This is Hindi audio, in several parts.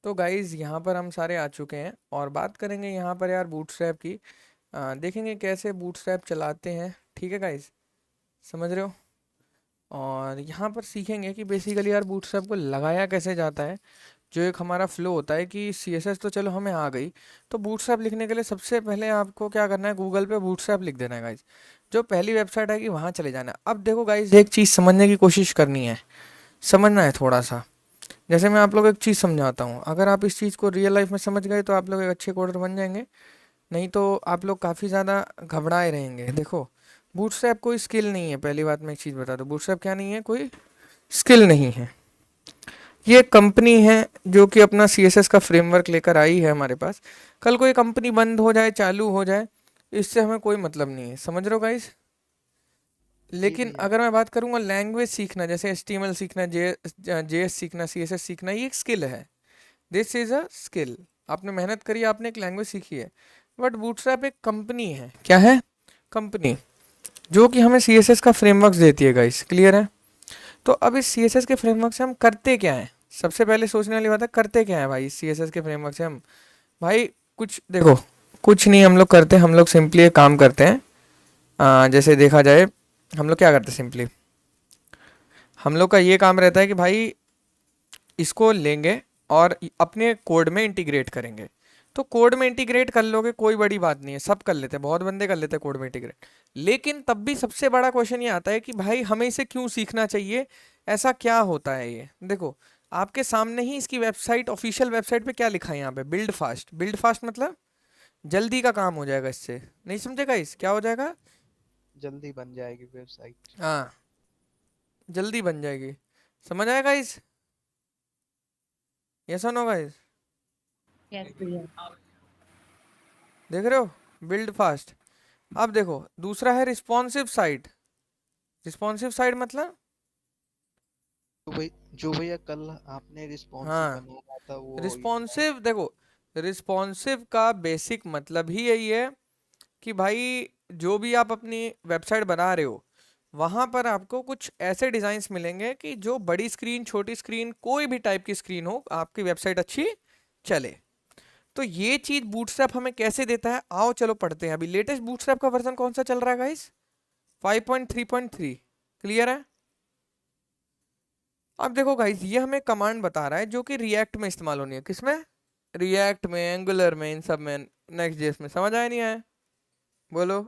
तो गाइज़ यहाँ पर हम सारे आ चुके हैं और बात करेंगे यहाँ पर यार बूटस्ट्रैप की। देखेंगे कैसे बूटस्ट्रैप चलाते हैं। ठीक है गाइज़, समझ रहे हो। और यहाँ पर सीखेंगे कि बेसिकली यार बूटस्ट्रैप को लगाया कैसे जाता है। जो एक हमारा फ्लो होता है कि सीएसएस तो चलो हमें आ गई, तो बूटस्ट्रैप लिखने के लिए सबसे पहले आपको क्या करना है, गूगल पे बूटस्ट्रैप लिख देना है गाइज़। जो पहली वेबसाइट आएगी वहाँ चले जाना है। अब देखो गाइज़, एक चीज़ समझने की कोशिश करनी है, समझना है थोड़ा सा। जैसे मैं आप लोग एक चीज़ समझाता हूँ, अगर आप इस चीज़ को रियल लाइफ में समझ गए तो आप लोग एक अच्छे कोडर बन जाएंगे। नहीं तो आप लोग काफ़ी ज़्यादा घबराए रहेंगे। देखो, बूटस्ट्रैप कोई स्किल नहीं है। पहली बात मैं एक चीज़ बता दूँ, बूटस्ट्रैप क्या नहीं है, कोई स्किल नहीं है। ये कंपनी है जो कि अपना सीएसएस का फ्रेमवर्क लेकर आई है हमारे पास। कल कोई कंपनी बंद हो जाए, चालू हो जाए, इससे हमें कोई मतलब नहीं है। समझ रहे हो गाइस। जी लेकिन भैया। अगर मैं बात करूंगा लैंग्वेज सीखना, जैसे एचटीएमएल सीखना, जेएस सीखना, सीएसएस सीखना, ये एक स्किल है। This is a skill. आपने मेहनत करी, आपने एक लैंग्वेज सीखी है। बट बूटस्ट्रैप एक कंपनी है। क्या है? कंपनी, जो कि हमें सीएसएस का फ्रेमवर्क देती है गाइस। क्लियर है। तो अब इस सीएसएस के फ्रेमवर्क से हम करते क्या है, सबसे पहले सोचने वाली बात है, करते क्या है भाई इस सीएसएस के फ्रेमवर्क से हम। भाई कुछ देखो, कुछ नहीं हम लोग करते। हम लोग सिंपली एक काम करते हैं। जैसे देखा जाए, हम लोग क्या करते हैं सिंपली, हम लोग का ये काम रहता है कि भाई इसको लेंगे और अपने कोड में इंटीग्रेट करेंगे। तो कोड में इंटीग्रेट कर लोगे, कोई बड़ी बात नहीं है, सब कर लेते हैं, बहुत बंदे कर लेते हैं कोड में इंटीग्रेट। लेकिन तब भी सबसे बड़ा क्वेश्चन ये आता है कि भाई हमें इसे क्यों सीखना चाहिए, ऐसा क्या होता है ये। देखो, आपके सामने ही इसकी वेबसाइट, ऑफिशियल वेबसाइट पे क्या लिखा है यहाँ पे, बिल्ड फास्ट। बिल्ड फास्ट मतलब जल्दी का काम हो जाएगा इससे। नहीं समझेगा इस, क्या हो जाएगा। जल्दी बन जाएगी वेबसाइट। हाँ, जल्दी बन जाएगी। समझ आएगा इस, ये सुनो गाइस। यस भैया। देख रहे हो, बिल्ड फास्ट। अब देखो, दूसरा है रिस्पॉन्सिव साइट। रिस्पॉन्सिव साइट मतलब, जो भैया कल आपने रिस्पॉन्सिव हाँ, बनाया था वो यूआई। रिस्पॉन्सिव। देखो, रिस्पॉन्सिव का बेसिक मतलब ही यही है कि भाई जो भी आप अपनी वेबसाइट बना रहे हो, वहाँ पर आपको कुछ ऐसे डिज़ाइंस मिलेंगे कि जो बड़ी स्क्रीन, छोटी स्क्रीन, कोई भी टाइप की स्क्रीन हो, आपकी वेबसाइट अच्छी चले। तो ये चीज़ बूटस्ट्रैप हमें कैसे देता है, आओ चलो पढ़ते हैं। अभी लेटेस्ट बूटस्ट्रैप का वर्जन कौन सा चल रहा है गाइस? 5.3.3। क्लियर है। अब देखो गाइस, ये हमें कमांड बता रहा है जो कि रिएक्ट में इस्तेमाल होनी है। किसमें? रिएक्ट में, एंगुलर में, इन सब में, नेक्स्ट जेएस में। समझ आया नहीं आया, बोलो।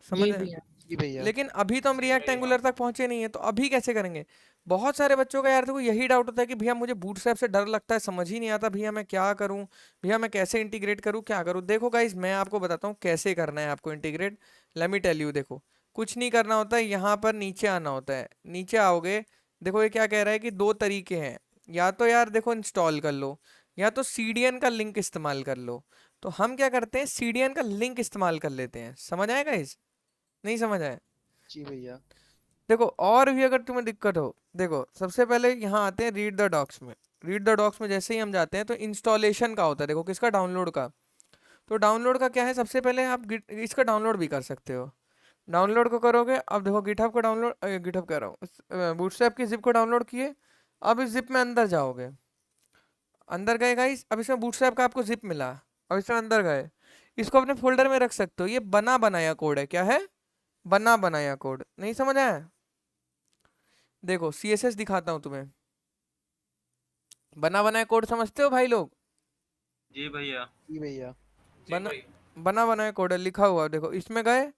समझ जी आया। भैया। जी भैया। लेकिन अभी तो हम रिएक्ट एंगुलर तक पहुंचे नहीं है, तो अभी कैसे करेंगे। बहुत सारे बच्चों का यार देखो यही डाउट होता है कि भैया मुझे बूटस्ट्रैप से डर लगता है, समझ ही नहीं आता भैया मैं क्या करूं, भैया मैं कैसे इंटीग्रेट करूं, क्या करूं। देखो गाइज, मैं आपको बताता हूँ कैसे करना है आपको integrate. Let me tell you. देखो, कुछ नहीं करना होता है, यहाँ पर नीचे आना होता है। नीचे आओगे, देखो ये क्या कह रहा है कि दो तरीके हैं। या तो यार देखो इंस्टॉल कर लो, या तो सीडीएन का लिंक इस्तेमाल कर लो। तो हम क्या करते हैं, सीडीएन का लिंक इस्तेमाल कर लेते हैं। समझ आएगा इस, नहीं समझ आया। जी भैया। देखो, और भी अगर तुम्हें दिक्कत हो, देखो सबसे पहले यहाँ आते हैं रीड द डॉक्स में। रीड द डॉक्स में जैसे ही हम जाते हैं तो इंस्टॉलेशन का होता है। देखो किसका, डाउनलोड का। तो डाउनलोड का क्या है, सबसे पहले आप इसका डाउनलोड भी कर सकते हो। डाउनलोड को करोगे, अब देखो गिटहब को डाउनलोड, गिटहब कह रहा हूँ, बूटस्ट्रैप की जिप को डाउनलोड किए। अब इस जिप में अंदर जाओगे, अंदर गए गाइस। अब इसमें बूटस्ट्रैप का आपको जिप मिला, अब इसमें अंदर गए। इसको अपने फोल्डर में रख सकते हो। ये बना बनाया कोड है। क्या है? बना बनाया कोड। नहीं समझ आया। देखो सीएसएस दिखाता हूँ तुम्हें। बना बनाया कोड समझते हो भाई लोग? जी भैया। जी भैया। बना बना बनाया कोड है, लिखा हुआ। देखो इसमें गए,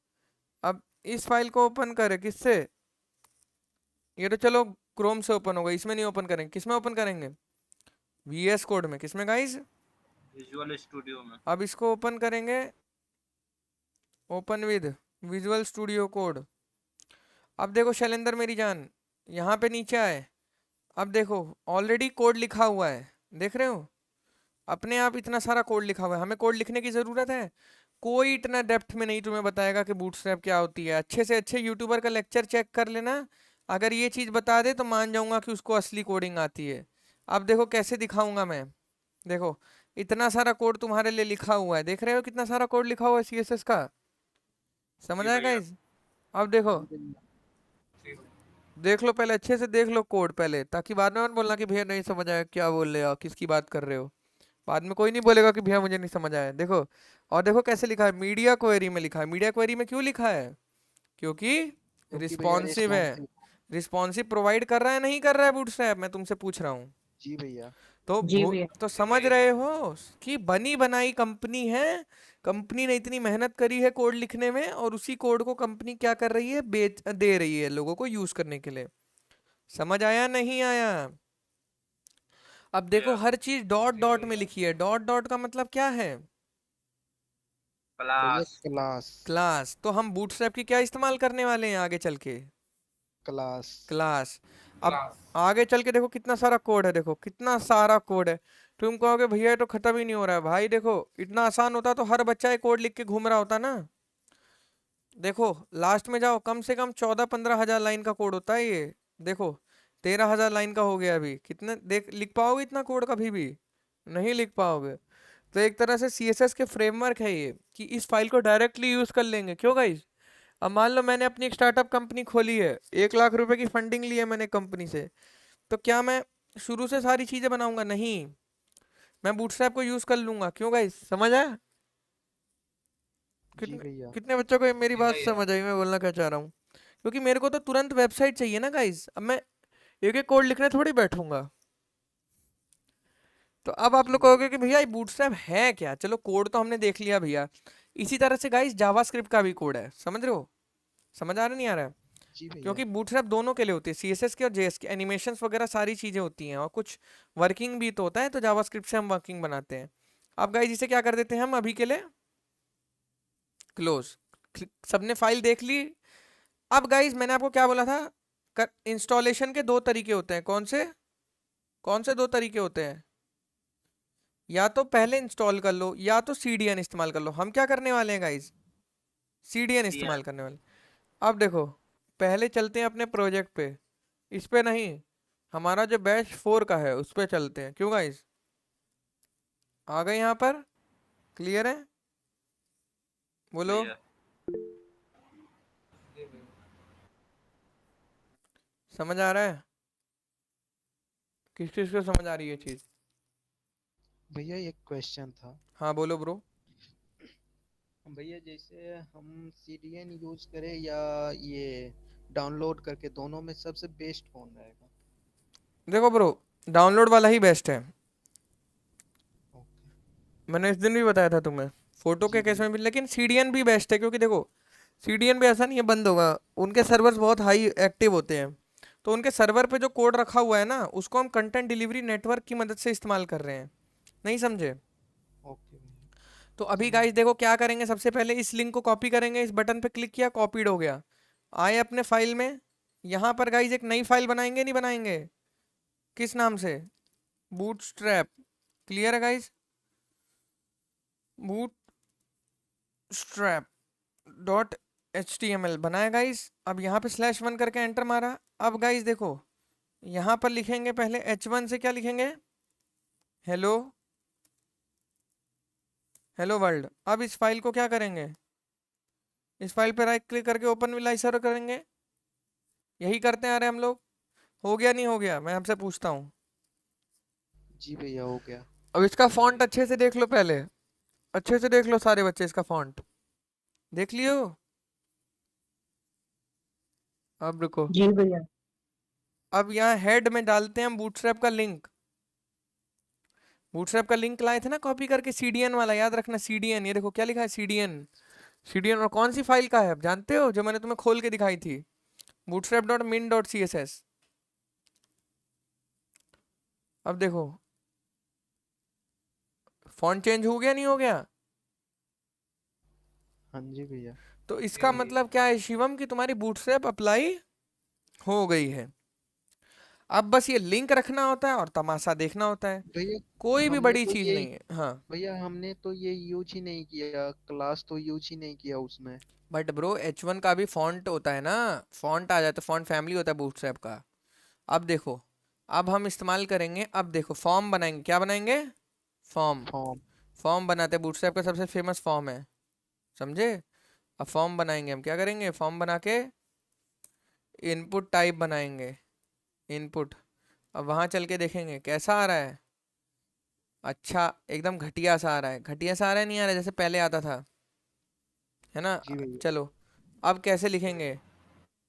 अब इस फाइल को ओपन करे किससे, ये तो चलो क्रोम से ओपन होगा, इसमें नहीं ओपन करेंगे। किसमें ओपन करेंगे? वीएस कोड में। किसमें गाइस? विजुअल स्टूडियो में। अब इसको ओपन करेंगे, open with visual studio code. अब देखो शैलेंद्र मेरी जान, यहाँ पे नीचे आए। अब देखो ऑलरेडी कोड लिखा हुआ है, देख रहे हो। अपने आप इतना सारा कोड लिखा हुआ है, हमें कोड लिखने की ज़रूरत है? कोई इतना डेप्थ में नहीं तुम्हें बताएगा कि बूटस्ट्रैप क्या होती है। अच्छे से अच्छे यूट्यूबर का लेक्चर चेक कर लेना, अगर ये चीज़ बता दे तो मान जाऊंगा कि उसको असली कोडिंग आती है। अब देखो कैसे दिखाऊंगा मैं। देखो, इतना सारा कोड तुम्हारे लिए लिखा हुआ है, देख रहे हो कितना सारा कोड लिखा हुआ है सीएसएस का। समझ जी आएगा भैया। इस। अब देखो, जी भैया। देख लो पहले, अच्छे से देख लो कोड पहले, ताकि बाद में मत बोलना कि भैया नहीं समझ आया, क्या बोल रहे हो, किसकी बात कर रहे हो। बाद में कोई नहीं बोलेगा कि भैया मुझे नहीं समझ आया। देखो, और देखो कैसे लिखा है, मीडिया क्वेरी में लिखा है। मीडिया क्वेरी में क्यों लिखा है? क्योंकि क्योंकि भैया रिस्पॉन्सिव है। रिस्पॉन्सिव। रिस्पॉन्सिव प्रोवाइड कर रहा है नहीं कर रहा है बूटस्ट्रैप, मैं तुमसे पूछ रहा हूँ। जी भैया। तो जी भैया। तो समझ रहे हो कि बनी बनाई कंपनी है। कंपनी ने इतनी मेहनत करी है कोड लिखने में, और उसी कोड को कंपनी क्या कर रही है, बेच दे रही है लोगों को यूज करने के लिए। समझ आया नहीं आया? अब देखो भैया हर चीज डॉट डॉट में लिखी है। डॉट डॉट का मतलब क्या है? भैया क्लास। क्लास। क्लास। तो हम बूटस्ट्रैप की क्या इस्तेमाल करने वाले हैं आगे चल के? क्लास। क्लास। अब आगे चल के देखो कितना सारा कोड है, देखो कितना सारा कोड है। तुम कहोगे भैया ये तो खत्म ही नहीं हो रहा है। भाई देखो, इतना आसान होता तो हर बच्चा ये कोड लिख के घूम रहा होता ना। देखो लास्ट में जाओ, कम से कम 14-15 हजार लाइन का कोड होता है ये। देखो 13 हजार लाइन का हो गया अभी। कितने देख लिख पाओगे इतना कोड कभी भी? नहीं लिख पाओगे। तो एक तरह से सीएसएस के फ्रेमवर्क है ये, कि इस फाइल को डायरेक्टली यूज कर लेंगे। क्यों गाइस? अब मान लो मैंने अपनी एक स्टार्टअप कंपनी खोली है, 1 लाख रुपए की फंडिंग ली है मैंने कंपनी से। तो क्या मैं शुरू से सारी चीजें बनाऊंगा? नहीं, मैं बूटस्ट्रैप को यूज कर लूंगा। क्यों गाइस, समझ आया? जी कितने भैया। कितने बच्चों को ये मेरी बात समझ आई, मैं बोलना क्या चाह रहा हूँ? क्योंकि मेरे को तो तुरंत वेबसाइट चाहिए ना गाइस। अब मैं एक एक कोड लिखने थोड़ी बैठूंगा। तो अब आप जी लोग कहोगे कि भैया ये बूटस्ट्रैप है क्या? चलो कोड तो हमने देख लिया भैया। इसी तरह से गाइस जावास्क्रिप्ट का भी कोड है, समझ रहे हो? समझ आ रहा नहीं आ रहा है? जी भैया। क्योंकि बूटस्ट्रैप दोनों के लिए होती है, सीएसएस के और जेएस के। एनिमेशंस वगैरह सारी चीजें होती हैं, और कुछ वर्किंग भी तो होता है। तो जावास्क्रिप्ट से हम वर्किंग बनाते हैं। अब गाइस इसे क्या कर देते हैं हम अभी के लिए, क्लोज। सबने फाइल देख ली। अब गाइस मैंने आपको क्या बोला था, इंस्टॉलेशन के दो तरीके होते हैं। कौन से दो तरीके होते हैं? या तो पहले इंस्टॉल कर लो, या तो सीडीएन इस्तेमाल कर लो। हम क्या करने वाले हैं गाइस? सीडीएन इस्तेमाल करने वाले। अब देखो, पहले चलते हैं अपने प्रोजेक्ट पे। इस पे नहीं, हमारा जो बैच 4 का है उस पे चलते हैं। क्यों गाइस, आ गए यहाँ पर? क्लियर है? बोलो। भैया समझ आ रहा है? किस किस को समझ आ रही है चीज? भैया एक क्वेश्चन था। हाँ बोलो ब्रो। भैया जैसे हम सीडीएन यूज करें या ये डाउनलोड करके, दोनों में सबसे बेस्ट कौन रहेगा? देखो ब्रो, डाउनलोड वाला ही बेस्ट है। ओके। मैंने इस दिन भी बताया था तुम्हें, फोटो के जी केस भैया। में भी। लेकिन सीडीएन भी बेस्ट है, क्योंकि देखो सीडीएन भी ऐसा नहीं है बंद होगा। उनके सर्वर्स बहुत हाई एक्टिव होते हैं। तो उनके सर्वर पे जो कोड रखा हुआ है ना, उसको हम कंटेंट डिलीवरी नेटवर्क की मदद से इस्तेमाल कर रहे हैं। नहीं समझे? ओके भैया। तो अभी समझ। गाइस देखो क्या करेंगे, सबसे पहले इस लिंक को कॉपी करेंगे, इस बटन पे क्लिक किया, कॉपीड हो गया। आए अपने फाइल में, यहाँ पर गाइस एक नई फाइल बनाएंगे, नहीं बनाएंगे? किस नाम से? बूटस्ट्रैप। क्लियर है गाइस? बूटस्ट्रैप डॉट HTML बनाया गाइस। अब यहाँ पे /1 करके एंटर मारा। अब गाइस देखो, यहाँ पर लिखेंगे पहले H1 से क्या लिखेंगे, हेलो हेलो वर्ल्ड। अब इस फाइल को क्या करेंगे, इस फाइल पे राइट क्लिक करके ओपन विद लाइसर करेंगे। यही करते आ रहे हम लोग। हो गया नहीं हो गया, मैं आपसे पूछता हूँ। जी भैया हो गया। अब इसका फॉन्ट अच्छे से देख लो पहले। अच्छे से देख लो सारे बच्चे, इसका फॉन्ट देख लियो। अब रुको, जी भैया। अब यहाँ हेड में डालते हैं हम बूटस्ट्रैप का लिंक। बूटस्ट्रैप का लिंक लाए थे ना कॉपी करके, सीडीएन वाला, याद रखना सीडीएन। ये देखो क्या लिखा है, सीडीएन। सीडीएन और कौन सी फाइल का है आप जानते हो, जो मैंने तुम्हें खोल के दिखाई थी? bootstrap.min.css। अब देखो फॉन्ट चेंज हो गया नहीं हो गया? हाँ जी भैया। तो इसका मतलब क्या है शिवम, कि तुम्हारी बूटस्ट्रैप अप्लाई हो गई है। अब बस ये लिंक रखना होता है और तमाशा देखना होता है। भैया कोई भी हमने बड़ी तो चीज ये नहीं है। हाँ भैया हमने तो ये यूज ही नहीं किया, क्लास तो यूज ही नहीं किया उसमें। बट ब्रो H1 का भी फॉन्ट होता है ना, फॉन्ट आ जाता है, फॉन्ट फैमिली होता है बूटस्ट्रैप का। अब देखो, अब हम इस्तेमाल करेंगे। अब देखो फॉर्म बनाएंगे, क्या बनाएंगे, फॉर्म। फॉर्म। फॉर्म बनाते हैं, बूटस्ट्रैप का सबसे फेमस फॉर्म है, समझे? अब फॉर्म बनाएंगे हम, क्या करेंगे, फॉर्म बना के इनपुट टाइप बनाएंगे, इनपुट। अब वहां चल के देखेंगे कैसा आ रहा है। अच्छा एकदम घटिया सा आ रहा है, घटिया सा आ रहा है, नहीं आ रहा है जैसे पहले आता था, है ना। जी भैया। चलो अब कैसे लिखेंगे,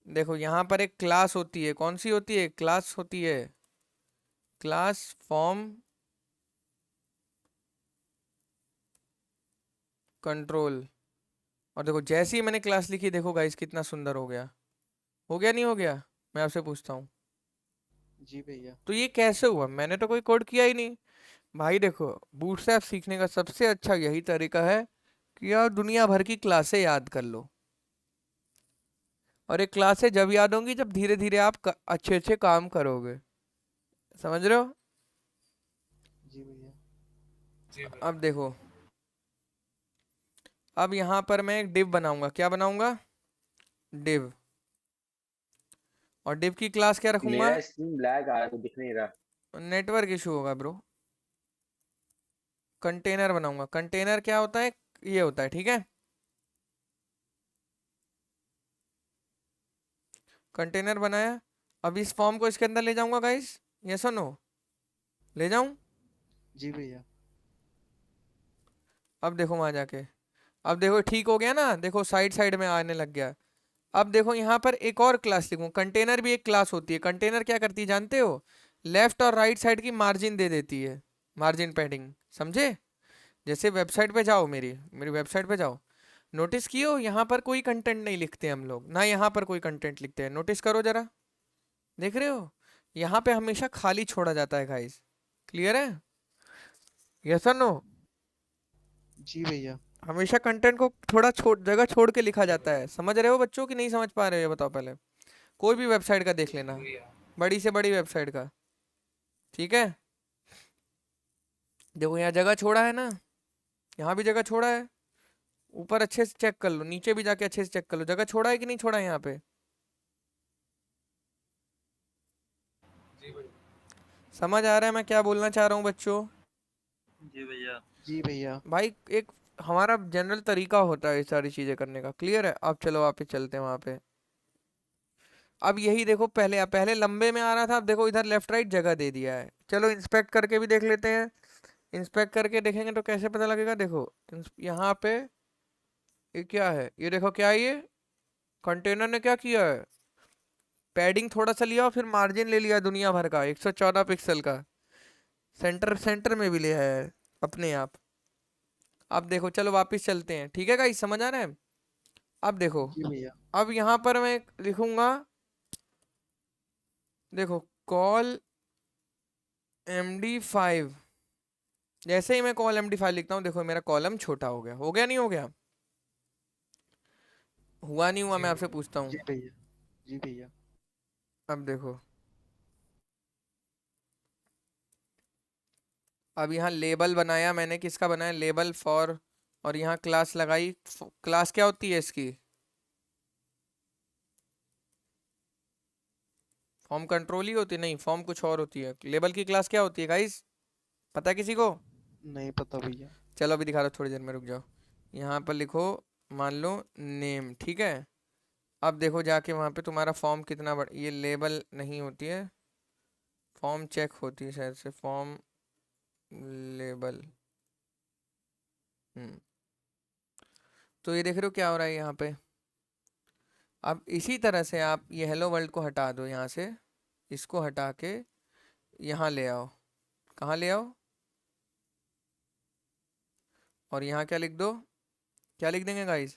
देखो यहाँ पर एक क्लास होती है, कौन सी होती है, क्लास होती है, क्लास फॉर्म कंट्रोल। और देखो जैसे ही मैंने क्लास लिखी, देखो गाइस कितना सुंदर हो गया नहीं हो गया, मैं आपसे पूछता हूँ। जी भैया। तो ये कैसे हुआ, मैंने तो कोई कोड किया ही नहीं। भाई देखो, बूटस्ट्रैप सीखने का सबसे अच्छा यही तरीका है कि यार दुनिया भर की क्लासें याद कर लो, और एक क्लासें जब याद होंगी जब धीरे धीरे आप अच्छे अच्छे काम करोगे, समझ रहे हो। जी भैया। अब देखो, अब यहाँ पर मैं एक डिव बनाऊंगा, क्या बनाऊंगा, डिव। और डिव की क्लास क्या रखूंगा, मेरा स्क्रीन ब्लैक आ रहा है, तो दिख नहीं रहा। नेटवर्क इशू होगा ब्रो। कंटेनर बनाऊंगा, कंटेनर क्या होता है, ये होता है, ठीक है। कंटेनर बनाया, अब इस फॉर्म को इसके अंदर ले जाऊंगा गाइस, ये सुनो, ले जाऊं। जी भैया। अब देखो वहां जाके, अब देखो ठीक हो गया ना, देखो साइड साइड में आने लग गया। अब देखो यहाँ पर एक और क्लास लिखूं, कंटेनर भी एक क्लास होती है। कंटेनर क्या करती है जानते हो, लेफ्ट और राइट साइड की मार्जिन दे देती है, मार्जिन पैडिंग, समझे। जैसे वेबसाइट पे जाओ, मेरी मेरी वेबसाइट पे जाओ, नोटिस कियो यहाँ पर कोई कंटेंट नहीं लिखते हम लोग ना, यहाँ पर कोई कंटेंट लिखते हैं, नोटिस करो जरा, देख रहे हो, यहाँ पे हमेशा खाली छोड़ा जाता है गाइस, क्लियर है, यस और नो। जी भैया। हमेशा कंटेंट को थोड़ा जगह छोड़ के लिखा जाता है, समझ रहे हो बच्चों कि नहीं समझ पा रहे हो, ये बताओ पहले। कोई भी वेबसाइट का देख लेना, बड़ी से बड़ी वेबसाइट का, ठीक है। देखो यहाँ जगह छोड़ा है ना, यहाँ भी जगह छोड़ा है, ऊपर अच्छे से चेक कर लो, नीचे भी जाके अच्छे से चेक कर लो, जगह छोड़ा है कि नहीं छोड़ा है यहाँ पे, समझ आ रहा है मैं क्या बोलना चाह रहा हूँ बच्चों। जी भैया। जी भैया। भाई एक हमारा जनरल तरीका होता है ये सारी चीजें करने का, क्लियर है। अब चलो वापस चलते हैं वहां पे। अब यही देखो, पहले पहले लंबे में आ रहा था, अब देखो इधर लेफ्ट राइट जगह दे दिया है। चलो इंस्पेक्ट करके भी देख लेते हैं, इंस्पेक्ट करके देखेंगे तो कैसे पता लगेगा, देखो यहाँ पे ये क्या है, ये देखो क्या है, ये कंटेनर ने क्या किया है, पैडिंग थोड़ा सा लिया और फिर मार्जिन ले लिया दुनिया भर का 114 पिक्सल का, सेंटर सेंटर में भी लिया है अपने आप। अब देखो चलो वापस चलते हैं, ठीक है गाइस, समझ आ रहा है। अब देखो, जी भैया। अब यहाँ पर मैं लिखूंगा, देखो कॉल MD5। जैसे ही मैं कॉल MD5 लिखता हूँ, देखो मेरा कॉलम छोटा हो गया नहीं हो गया, हुआ नहीं हुआ, मैं आपसे पूछता हूँ। जी भैया। जी भैया। अब देखो, अब यहाँ लेबल बनाया मैंने, किसका बनाया, लेबल फॉर, और यहाँ क्लास लगाई। क्लास क्या होती है इसकी, फॉर्म कंट्रोल ही होती है, नहीं फॉर्म कुछ और होती है। लेबल की क्लास क्या होती है गाइस, पता है किसी को। नहीं पता भैया। चलो अभी दिखा रहा हूँ, थोड़ी देर में रुक जाओ। यहाँ पर लिखो, मान लो नेम, ठीक है। अब देखो जाके वहाँ पे तुम्हारा फॉर्म कितना बड़ा, ये लेबल नहीं होती है, फॉर्म चेक होती है शायद से, फॉर्म लेबल। तो ये देख रहे हो क्या हो रहा है यहाँ पे। अब इसी तरह से आप ये हेलो वर्ल्ड को हटा दो यहाँ से, इसको हटा के यहाँ ले आओ, कहाँ ले आओ, और यहाँ क्या लिख दो, क्या लिख देंगे गाइस,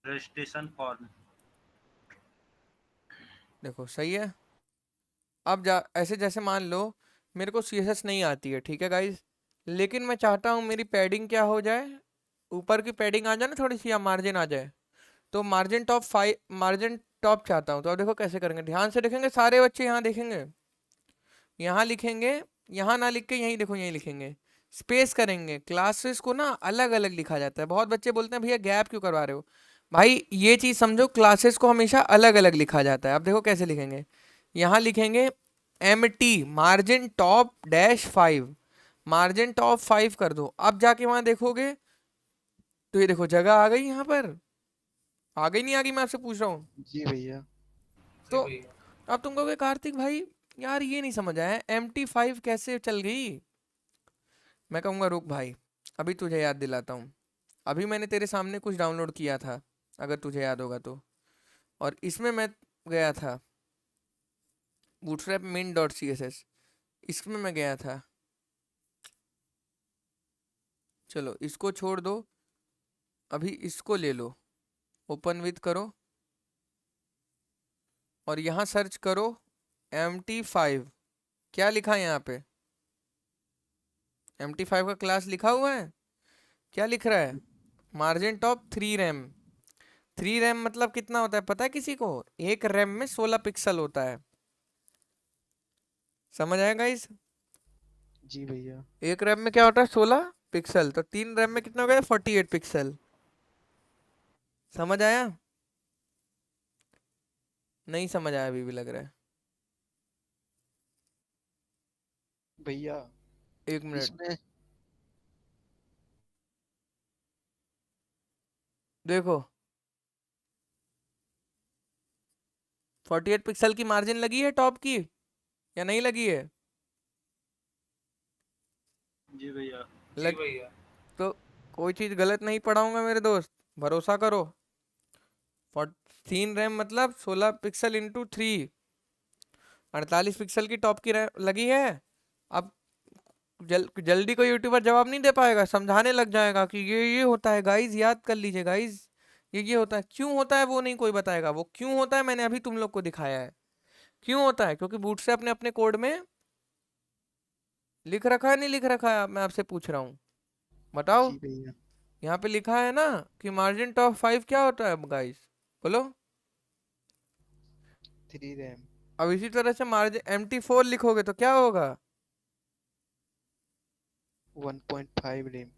रजिस्ट्रेशन फॉर्म। देखो सही है। अब जा ऐसे जैसे मान लो मेरे को CSS नहीं आती है, ठीक है गाइस, लेकिन मैं चाहता हूँ मेरी पैडिंग क्या हो जाए, ऊपर की पैडिंग आ जाए ना थोड़ी सी, या मार्जिन आ जाए, तो मार्जिन टॉप 5, मार्जिन टॉप चाहता हूँ। तो अब देखो कैसे करेंगे, ध्यान से देखेंगे, सारे बच्चे यहाँ देखेंगे, यहाँ लिखेंगे, यहाँ ना लिख के यहीं देखो यहीं लिखेंगे, स्पेस करेंगे। क्लासेस को ना अलग अलग लिखा जाता है, बहुत बच्चे बोलते हैं भैया गैप क्यों करवा रहे हो, भाई ये चीज़ समझो, क्लासेस को हमेशा अलग अलग लिखा जाता है। अब देखो कैसे लिखेंगे, यहाँ लिखेंगे MT margin top -5, margin top 5 कर दो। अब जाके वहां देखोगे तो ये देखो जगह आ गई यहाँ पर, आ गई नहीं आ गई, मैं आपसे पूछ रहा हूँ। जी भैया। तो अब तुम कहोगे कार्तिक भाई यार ये नहीं समझ आया, MT5 कैसे चल गई। मैं कहूँगा रुक भाई, अभी तुझे याद दिलाता हूँ। अभी मैंने तेरे सामने कुछ डाउनलोड किया था, अगर तुझे याद होगा तो। और इसमें मैं गया था bootstrap min.css, इसमें मैं गया था। चलो इसको छोड़ दो, अभी इसको ले लो, ओपन विथ करो और यहाँ सर्च करो MT5। क्या लिखा है यहाँ पे? MT5 का क्लास लिखा हुआ है। क्या लिख रहा है? Margin top 3 RAM. 3 रैम मतलब कितना होता है पता है किसी को? एक रैम में 16 पिक्सल होता है। समझ आएगा इस? जी भैया। एक रैम में क्या होता है? 16 पिक्सल। तो 3 रैम में कितना हो गया? 48 पिक्सल। समझ आया? नहीं समझ आया अभी भी लग रहा है। भैया एक मिनट इसमें देखो, 48 पिक्सल की मार्जिन लगी है टॉप की या नहीं लगी है? जी भैया। लग तो कोई चीज गलत नहीं पढ़ाऊंगा मेरे दोस्त, भरोसा करो। 3 रैम मतलब 16 पिक्सल इंटू 3, 48 पिक्सल की टॉप की रैम लगी है। अब जल्दी कोई यूट्यूबर जवाब नहीं दे पाएगा, समझाने लग जाएगा कि ये होता है गाइज, याद कर लीजिए गाइज, ये होता है। क्यों होता है वो नहीं कोई बताएगा, वो क्यों होता है मैंने अभी तुम लोग को दिखाया है। क्यों होता है? क्योंकि बूटस्ट्रैप ने अपने कोड में लिख रखा है, नहीं लिख रखा है? मैं आपसे पूछ रहा हूँ, बताओ। जी भैया। यहाँ पे लिखा है ना कि मार्जिन टॉप 5 क्या होता है गाइस, बोलो। 3 रैम। अब इसी तरह से मार्जिन MT4 लिखोगे तो क्या होगा? 1.5 रैम।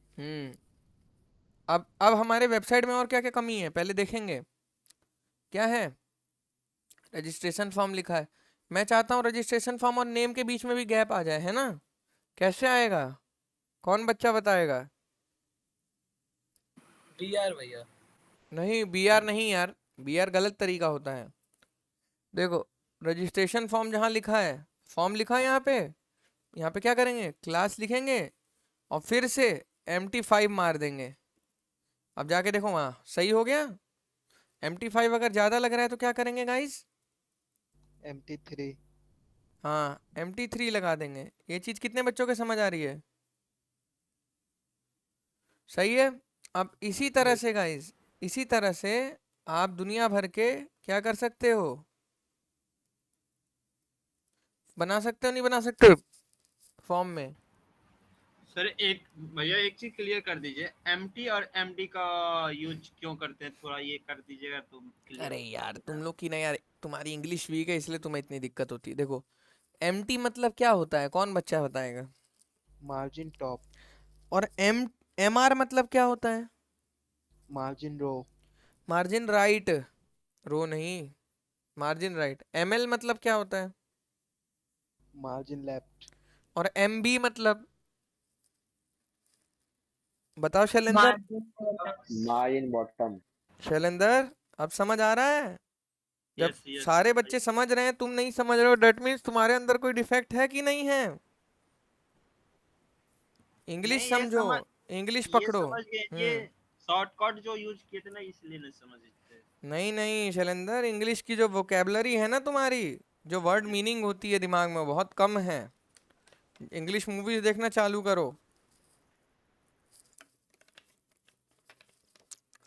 अब हमारे वेबसाइट में और क्या क्या कमी है पहले देखेंगे। क्या है? रजिस्ट्रेशन फॉर्म लिखा है। मैं चाहता हूँ रजिस्ट्रेशन फॉर्म और नेम के बीच में भी गैप आ जाए, है ना? कैसे आएगा? कौन बच्चा बताएगा? BR भैया। नहीं BR नहीं यार, BR गलत तरीका होता है। देखो रजिस्ट्रेशन फॉर्म जहाँ लिखा है, फॉर्म लिखा है यहाँ पे क्या करेंगे? क्लास लिखेंगे और फिर से MT5 मार देंगे। अब जाके देखो वहाँ सही हो गया। MT5 अगर ज़्यादा लग रहा है तो क्या करेंगे गाइस? MT3। हाँ MT3 लगा देंगे। ये चीज़ कितने बच्चों के समझ आ रही है? सही है। अब इसी तरह से गाइस, इसी तरह से आप दुनिया भर के क्या कर सकते हो, बना सकते हो नहीं बना सकते फॉर्म में। सर एक भैया एक चीज क्लियर कर दीजिए, MT और MD का यूज क्यों करते हैं, थोड़ा ये कर दीजिएगा तो क्लियर अरे हो यार जाएगा। तुम लोग की ना यार, तुम्हारी इंग्लिश वीक है इसलिए तुम्हें इतनी दिक्कत होती है। देखो MT मतलब क्या होता है, कौन बच्चा बताएगा? Margin top. और MR मतलब क्या होता है? Margin row. Margin right. Row नहीं, मार्जिन राइट। ML मतलब क्या होता है? Margin left. और MB मतलब बताओ Shailendra. Margin margin bottom. Shailendra अब समझ आ रहा है? जब यस यस सारे भाई। बच्चे समझ रहे हैं तुम नहीं समझ रहे हो, डेट मीन्स तुम्हारे अंदर कोई डिफेक्ट है कि नहीं है। इंग्लिश नहीं समझो, इंग्लिश ये पकड़ो। समझ गए, ये हम्म। शॉर्टकट जो यूज किए थे ना इसलिए नहीं समझते। नहीं नहीं शैलेंद्र, इंग्लिश की जो वोकेबलरी है ना तुम्हारी, जो वर्ड मीनिंग होती है दिमाग में, बहुत कम है। इंग्लिश मूवीज देखना चालू करो।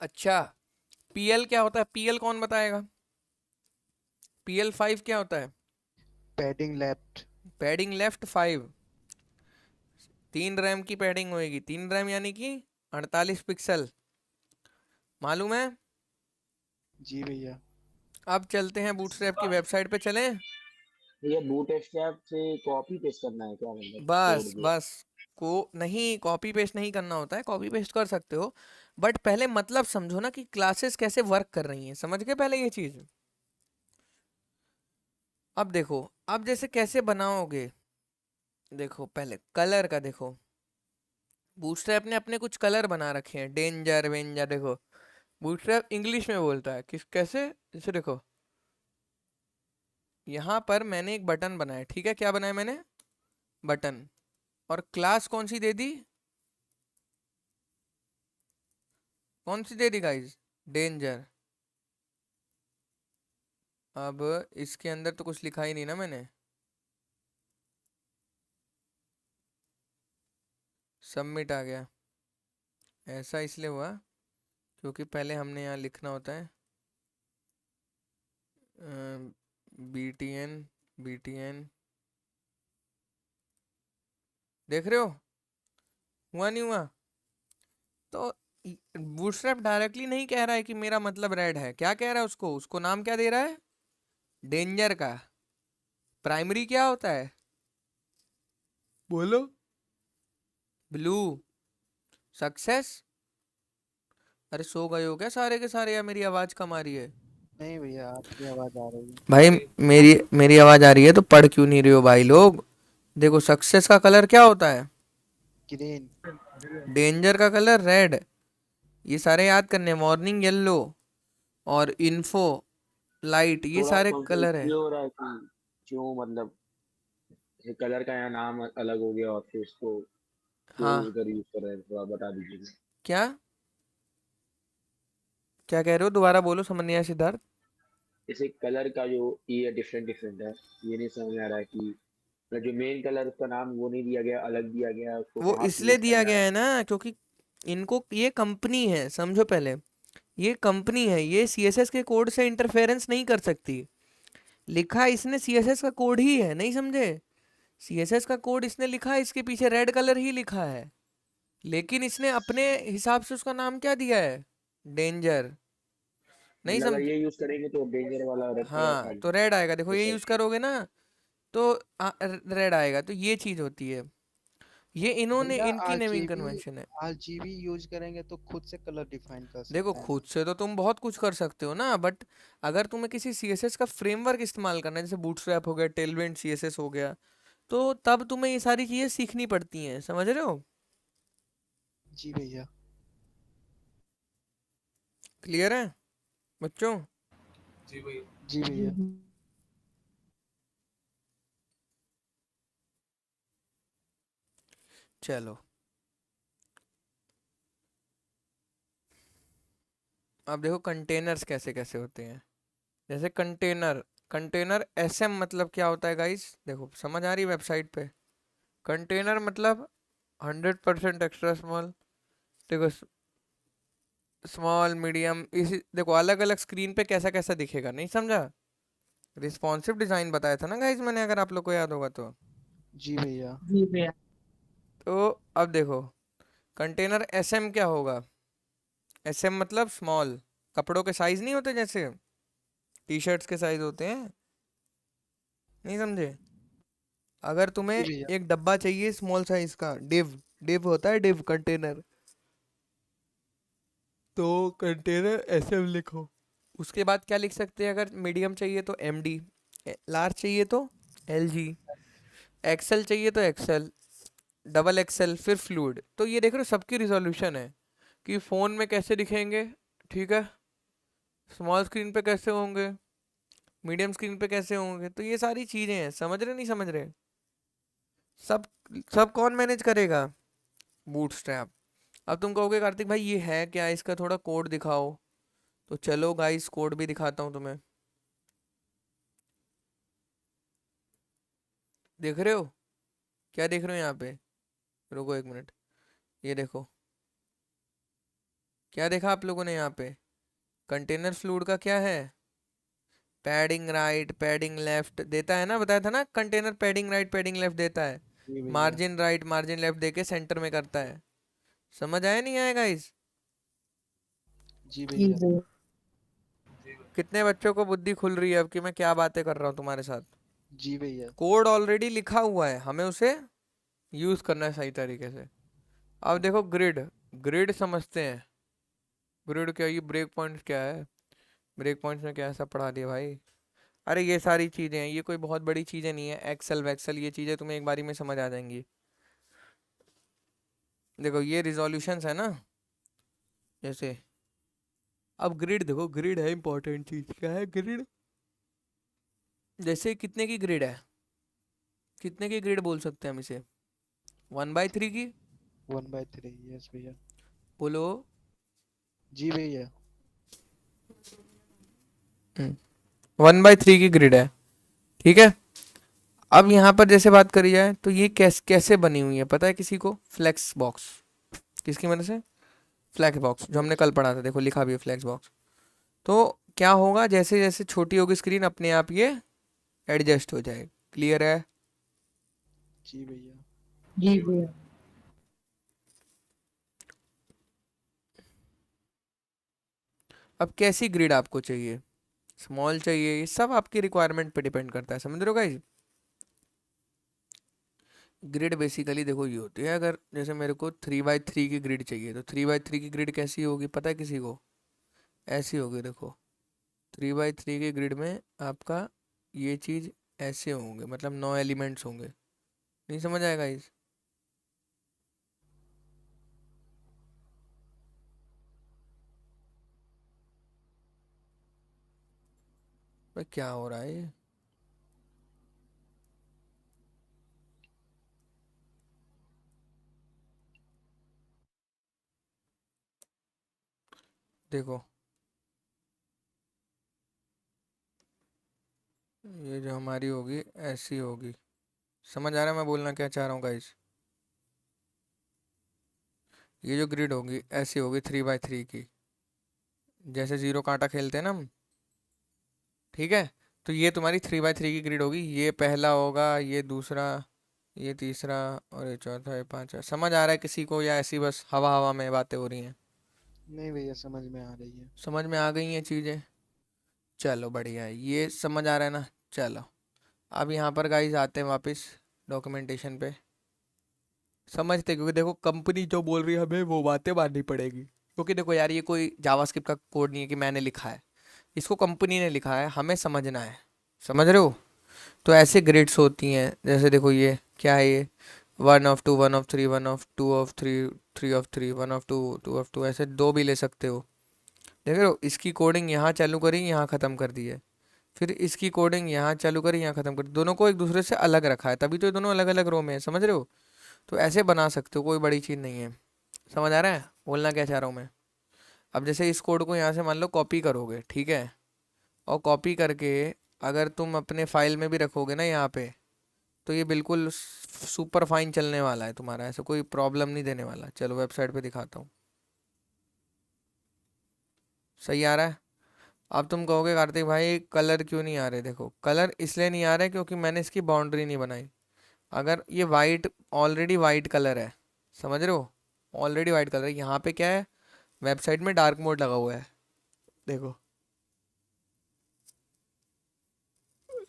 अच्छा, PL क्या होता है? PL कौन बताएगा? PL5 क्या होता है? Padding left. Padding left 5। 3 RAM की पैडिंग होएगी, 3 रैम यानी कि 48 पिक्सल। मालूम है? जी भैया। अब चलते हैं बूटस्ट्रैप की वेबसाइट पे चलें। ये बूटस्ट्रैप से कॉपी पेस्ट करना है क्या, मतलब कोड बस जो? बस, को नहीं कॉपी पेस्ट नहीं करना होता है, कॉपी पेस्ट कर सकते हो बट पहले मतलब समझो ना कि क्लासेस कैसे वर्क कर रही हैं, समझ के पहले ये चीज। अब देखो, अब जैसे कैसे बनाओगे, देखो पहले कलर का देखो। बूटस्ट्रैप ने अपने कुछ कलर बना रखे हैं, डेंजर वेंजर, देखो बूटस्ट्रैप इंग्लिश में बोलता है किस कैसे, जैसे देखो यहाँ पर मैंने एक बटन बनाया, ठीक है, क्या बनाया मैंने, बटन, और क्लास कौन सी दे दी, कौन सी दे दी गाइज, डेंजर। अब इसके अंदर तो कुछ लिखा ही नहीं ना मैंने, सबमिट आ गया। ऐसा इसलिए हुआ क्योंकि पहले हमने यहाँ लिखना होता है BTN BTN, देख रहे हो, हुआ नहीं हुआ। तो बूटस्ट्रैप डायरेक्टली नहीं कह रहा है कि मेरा मतलब रेड है, क्या कह रहा है उसको, उसको नाम क्या दे रहा है, डेंजर का। प्राइमरी क्या होता है, बोलो, ब्लू, सक्सेस। अरे सो गए हो क्या सारे के सारे, या मेरी आवाज कम आ रही है। नहीं भैया, आपकी आवाज आ रही है। भाई मेरी मेरी आवाज आ रही है तो पढ़ क्यों नहीं रहे हो भाई लोग। देखो सक्सेस का कलर क्या होता है, ग्रीन। डेंजर का कलर रेड। ये सारे याद करने, मॉर्निंग येलो और इन्फो लाइट, ये थोड़ा सारे कंफ्यूज कलर है। क्यों हो रहा है कि क्यों, मतलब कलर का यहाँ नाम अलग हो गया और फिर उसको क्यों हाँ उधर यूज कर रहे हैं, थोड़ा बता दीजिए। क्या क्या कह रहे हो, दोबारा बोलो, समझ नहीं आया सिद्धार्थ। जैसे कलर का जो ये डिफरेंट डिफरेंट है, ये नहीं समझ में आ रहा है कि मतलब जो मेन कलर उसका नाम वो नहीं दिया गया, अलग दिया गया है, उसको वो कहाँ पे इसलिए यूज दिया करना गया है। है ना क्योंकि इनको, ये कंपनी है, समझो पहले, ये कंपनी है, ये CSS के कोड से इंटरफेरेंस नहीं कर सकती। लिखा इसने CSS का कोड ही है, नहीं समझे, CSS का कोड इसने लिखा है, इसके पीछे रेड कलर ही लिखा है, लेकिन इसने अपने हिसाब से उसका नाम क्या दिया है, डेंजर, नहीं मतलब अगर समझ। ये यूज करेंगे तो डेंजर वाला रेड कलर हाँ आ तो जाएगा। रेड आएगा, देखो ये जैसे यूज करोगे ना तो रेड आएगा, तो ये चीज होती है, ये इन्होंने, भैया इनकी नेमिंग कन्वेंशन है। RGB यूज करेंगे तो खुद से कलर डिफाइन कर देखो सकते हैं खुद ना। से तो तुम बहुत कुछ कर सकते हो ना, बट अगर तुम्हें किसी CSS का फ्रेमवर्क इस्तेमाल करना है, जैसे बूटस्ट्रैप हो गया, टेलविंड CSS हो गया, तो तब तुम्हें ये सारी चीजें सीखनी पड़ती हैं, समझ रहे हो। जी भैया। क्लियर है बच्चों। जी भैया। चलो अब देखो कंटेनर्स कैसे कैसे होते हैं। जैसे कंटेनर, कंटेनर SM मतलब क्या होता है गाइस, देखो समझ आ रही वेबसाइट पे, कंटेनर मतलब 100% एक्स्ट्रा स्मॉल। देखो स्मॉल मीडियम, इसी देखो अलग अलग स्क्रीन पे कैसा कैसा दिखेगा, नहीं समझा। रिस्पॉन्सिव डिजाइन बताया था ना गाइस मैंने, अगर आप लोग को याद होगा तो। जी भैया। जी भैया। तो अब देखो कंटेनर SM क्या होगा, SM मतलब स्मॉल, कपड़ों के साइज नहीं होते जैसे T-शर्ट्स के साइज होते हैं, नहीं समझे। अगर तुम्हें जी भैया। एक डब्बा चाहिए स्मॉल साइज का, डिव, डिव होता है, डिव कंटेनर, तो कंटेनर SM लिखो। उसके बाद क्या लिख सकते हैं, अगर मीडियम चाहिए तो MD, लार्ज चाहिए तो LG, एक्सेल चाहिए तो एक्सेल, डबल एक्सेल, फिर फ्लूइड। तो ये देख रहे हो सबकी रिजोल्यूशन है कि फ़ोन में कैसे दिखेंगे, ठीक है, स्मॉल स्क्रीन पे कैसे होंगे, मीडियम स्क्रीन पे कैसे होंगे, तो ये सारी चीज़ें हैं, समझ रहे नहीं समझ रहे। सब सब कौन मैनेज करेगा, बूटस्ट्रैप। अब तुम कहोगे कार्तिक भाई ये है क्या, इसका थोड़ा कोड दिखाओ, तो चलो गाइस कोड भी दिखाता हूँ तुम्हें। देख रहे हो, क्या देख रहे हो यहाँ पे, रुको एक मिनट, ये देखो क्या देखा आप लोगों ने यहाँ पे, कंटेनर फ्लूइड का क्या है, पैडिंग राइट पैडिंग लेफ्ट देता है ना, बताया था ना, container padding right padding left देता है, जी भैया। मार्जिन राइट मार्जिन लेफ्ट देके सेंटर में करता है। समझ आया नहीं आएगा इस, जी जी भैया। भैया। कितने बच्चों को बुद्धि खुल रही है अब कि मैं क्या बातें कर रहा हूँ तुम्हारे साथ। जी भैया। कोड ऑलरेडी लिखा हुआ है, हमें उसे यूज करना है सही तरीके से। अब देखो ग्रिड, ग्रिड समझते हैं, ग्रिड क्या, ये ब्रेक पॉइंट्स क्या है, ब्रेक पॉइंट्स में क्या ऐसा पढ़ा दिया भाई। अरे ये सारी चीजें हैं, ये कोई बहुत बड़ी चीजें नहीं है, एक्सेल वैक्सेल ये चीजें तुम्हें एक बारी में समझ आ जाएंगी। देखो ये रिजोल्यूशंस है ना, जैसे अब ग्रिड देखो, ग्रिड है इंपॉर्टेंट चीज। क्या है ग्रिड? जैसे कितने की ग्रिड है, कितने की ग्रिड बोल सकते हैं हम इसे? 1/3 की। 1/3, यस भैया। बोलो। जी भैया। 1/3 की ग्रिड है, ठीक है। अब यहाँ पर जैसे बात करी जाए तो ये कैसे बनी हुई है पता है किसी को? Flex box. किसकी मदद से? फ्लेक्स बॉक्स, जो हमने कल पढ़ा था, देखो लिखा भी है फ्लेक्स बॉक्स। तो क्या होगा, जैसे जैसे छोटी होगी स्क्रीन अपने आप ये एडजस्ट हो जाएगी। क्लियर है? जी भैया। जी भैया। अब कैसी ग्रिड आपको चाहिए, स्मॉल चाहिए, ये सब आपकी रिक्वायरमेंट पे डिपेंड करता है, समझ रहे हो गाइस। ग्रिड बेसिकली देखो ये होती है, अगर जैसे मेरे को 3/3 की ग्रिड चाहिए तो 3/3 की ग्रिड कैसी होगी पता है किसी को? ऐसी होगी देखो। 3/3 की ग्रिड में आपका ये चीज़ ऐसे होंगे, मतलब 9 एलिमेंट्स होंगे। नहीं समझ आएगा इस? भाई क्या हो रहा है ये? देखो ये जो हमारी होगी ऐसी होगी। समझ आ रहा है मैं बोलना क्या चाह रहा हूँ गाइस? ये जो ग्रिड होगी ऐसी होगी 3/3 की, जैसे जीरो कांटा खेलते हैं ना हम, ठीक है। तो ये तुम्हारी 3/3 की ग्रिड होगी। ये पहला होगा, ये दूसरा, ये तीसरा, और ये चौथा, ये पांचवा। समझ आ रहा है किसी को, या ऐसी बस हवा हवा में बातें हो रही हैं? नहीं भैया, समझ में आ रही है। समझ में आ गई हैं चीज़ें? चलो बढ़िया है, ये समझ आ रहा है ना। चलो अब यहाँ पर गाइस आते हैं वापस डॉक्यूमेंटेशन पे। समझते, क्योंकि देखो कंपनी जो बोल रही है हमें वो बातें माननी पड़ेगी, क्योंकि देखो यार ये कोई जावास्क्रिप्ट का कोड नहीं है कि मैंने लिखा है, इसको कंपनी ने लिखा है, हमें समझना है। समझ रहे हो? तो ऐसे ग्रेड्स होती हैं, जैसे देखो ये क्या है, ये 1/2, 1/3, 1/2, 3/3, 1/2, 2/2, ऐसे दो भी ले सकते हो। देख रहे हो, इसकी कोडिंग यहाँ चालू करी, यहाँ ख़त्म कर दी है। फिर इसकी कोडिंग यहाँ चालू करी, यहाँ ख़त्म कर दी। दोनों को एक दूसरे से अलग रखा है, तभी तो ये दोनों अलग अलग रो में है। समझ रहे हो? तो ऐसे बना सकते हो, कोई बड़ी चीज़ नहीं है। समझ आ रहा है बोलना क्या चाह रहा हूँ मैं? अब जैसे इस कोड को यहाँ से मान लो कॉपी करोगे, ठीक है, और कॉपी करके अगर तुम अपने फाइल में भी रखोगे ना यहाँ पे, तो ये बिल्कुल सुपर फाइन चलने वाला है तुम्हारा, ऐसा कोई प्रॉब्लम नहीं देने वाला। चलो वेबसाइट पे दिखाता हूँ। सही आ रहा है? अब तुम कहोगे कार्तिक भाई कलर क्यों नहीं आ रहे? देखो कलर इसलिए नहीं आ रहे क्योंकि मैंने इसकी बाउंड्री नहीं बनाई। अगर ये वाइट, ऑलरेडी वाइट कलर है, समझ रहे हो, ऑलरेडी वाइट कलर है। यहाँ पे क्या है, वेबसाइट में डार्क मोड लगा हुआ है, देखो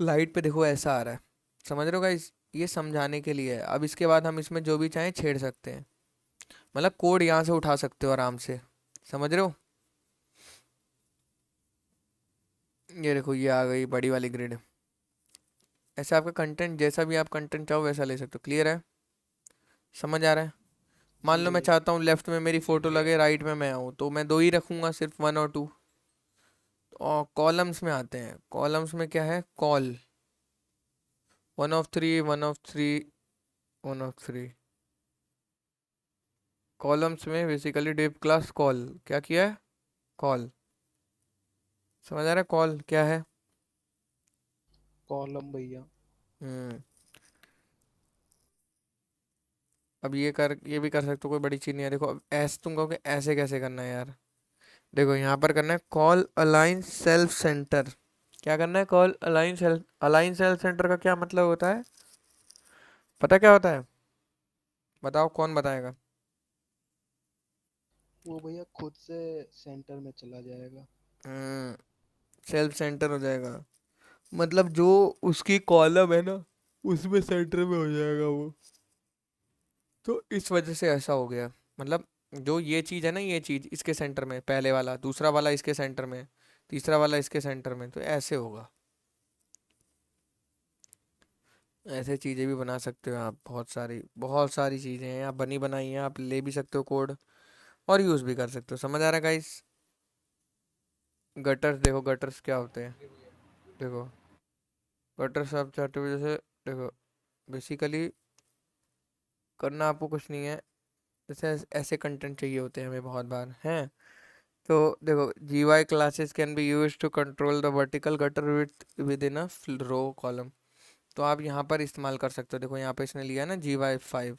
लाइट पे देखो ऐसा आ रहा है। समझ रहे हो गाइस? ये समझाने के लिए है। अब इसके बाद हम इसमें जो भी चाहें छेड़ सकते हैं, मतलब कोड यहाँ से उठा सकते हो आराम से। समझ रहे हो? ये देखो ये आ गई बड़ी वाली ग्रिड। ऐसे आपका कंटेंट, जैसा भी आप कंटेंट चाहो वैसा ले सकते हो। क्लियर है? समझ आ रहा है? मान जी लो मैं भैया। चाहता हूँ लेफ्ट में मेरी फोटो लगे, राइट में मैं आऊँ, तो मैं दो ही रखूँगा, सिर्फ 1 और 2। और कॉलम्स में आते हैं, कॉलम्स में क्या है, कॉल 1/3, 1/3, 1/3। कॉलम्स में बेसिकली डिव क्लास कॉल क्या किया है, कॉल। समझ आ रहा है कॉल क्या है? कॉलम भैया। हम्म। अब ये भी कर सकते हो, कोई बड़ी चीज़ नहीं है। देखो अब ऐसे तुम कहोगे ऐसे कैसे करना है यार, देखो यहाँ पर करना है कॉल अलाइन सेल्फ सेंटर। क्या करना है? कॉल अलाइन सेल्फ सेंटर का क्या मतलब होता है, पता क्या होता है? बताओ कौन बताएगा? वो भैया खुद से सेंटर में चला जाएगा। हम्म, सेल्फ सेंटर हो जाएगा, मतलब जो उसकी कॉलम है ना उसमें सेंटर में हो जाएगा वो। तो इस वजह से ऐसा हो गया, मतलब जो ये चीज़ है ना, ये चीज़ इसके सेंटर में, पहले वाला, दूसरा वाला इसके सेंटर में, तीसरा वाला इसके सेंटर में, तो ऐसे होगा। ऐसे चीज़ें भी बना सकते हो आप, बहुत सारी चीज़ें हैं, आप बनी बनाई हैं, आप ले भी सकते हो कोड और यूज़ भी कर सकते हो। समझ आ रहा है गाइस? गटर्स देखो, गटर्स क्या होते हैं देखो। गटर्स आप चाहते हो जैसे, देखो बेसिकली करना आपको कुछ नहीं है, जैसे ऐसे कंटेंट चाहिए होते हैं हमें बहुत बार हैं। तो देखो, GUI classes can be used to control the vertical gutter width within a row column। तो आप यहाँ पर इस्तेमाल कर सकते हो, देखो यहाँ पे इसने लिया है ना GUI 5,